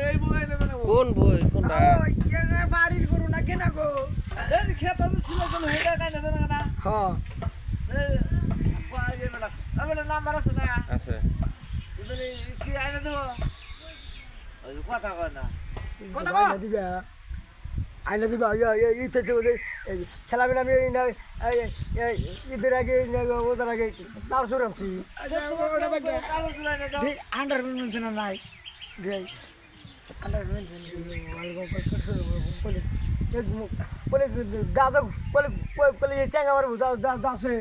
এই বই নেবে না কোন বই কোনটা ওই কেনা বাড়ির গরু না কেনা গো এই খেতে তো ছিল কোন হেডা কাই না দেনা না হ্যাঁ এই কই যে বেটা আবেলা নাম্বার আছে না আছে তুমি কি আইনা দেবো ওই কথা কয় না কথা কও দিবা আইনা দিবা ইতে যে খেলা বিনা আমি ঈদের আগে ওদের আগে তার সুরামছি আন্ডার মেনশন নাই আন্ডার মেনশন বলে দাদা বলে চ্যাঙ্গা মারবো যাচ্ছে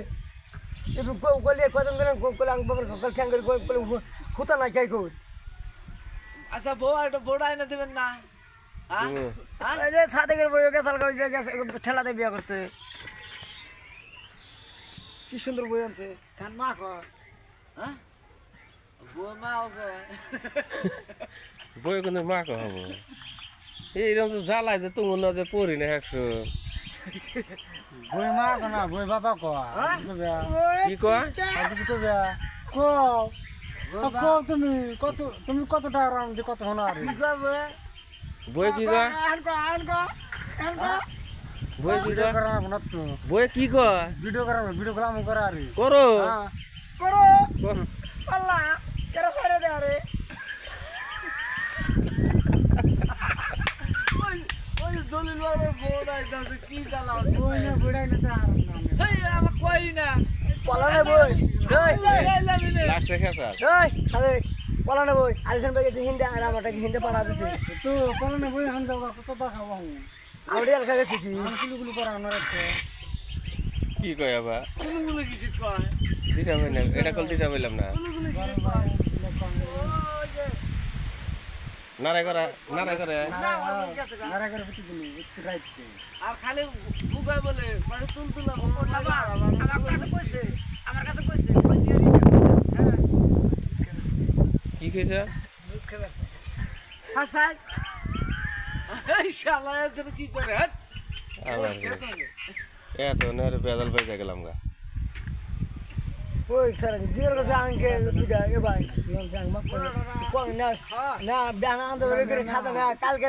একটু কলে কজন দিন কলে আং বাবার কল ঠ্যাং করে কলে হুতা নাই কাই কই আচ্ছা বউ একটা বড় আইনা দেবেন না হ্যাঁ এই যে সাদেকের বই গেছাল কই যে ঠেলাতে বিয়া করছে কি সুন্দর বই আনছে কান মা কয় হ্যাঁ বউ মা ওকে বই কিন্তু মা কো হবো এইরকম তো জ্বালাই যে তুমি না যে পড়ি না 100 বই মা কনা বই বাবা কয় কি কয় কিছু কবে কো তুমি কত টাকা রাম দি কত হনা আরে বই কি কয় বই কি কয় বই কি কয় ভিডিও করা করা আরে করো করো আল্লাহ কেরা সাইরে দে আরে ওই জলিল বাবার বউ আইতাছে কি জ্বালা আছে বই না বড়াই না তার হেই আমার কই না পলানে বই লাগছে খেসা এই সাদে পলানে বই আরিসান ভাই যে হিন্দে আর আমাটাকে হিন্দে পাঠা দিছে তো পলানে বই হান যাও কত টাকা খাবো আউড়ি আলকা গেছে কি কুলুকুলু করা না রাখছে কি কয় আবার কুলুকুলু কিছু কয় দিতে হবে না এটা কল দিতে পারলাম না কুলুকুলু কিছু কয় নারে করে নারা করে ফুটি দিলি একটু রাইট আর খালি বুগায় বলে মানে তুলতুলা আমার কাছে কইছে কি কইছে হাসাই এই শালা এদের কি করে হাট আবার এত নেরে বেদল পেয়ে গেলাম গা ওই স্যার দিনের কাছে আঙ্কে তুইটা এ ভাই লঞ্চ আঙ্ক মাপ করে না না বিয়ানা আন্দোলন করে খাতা না কালকে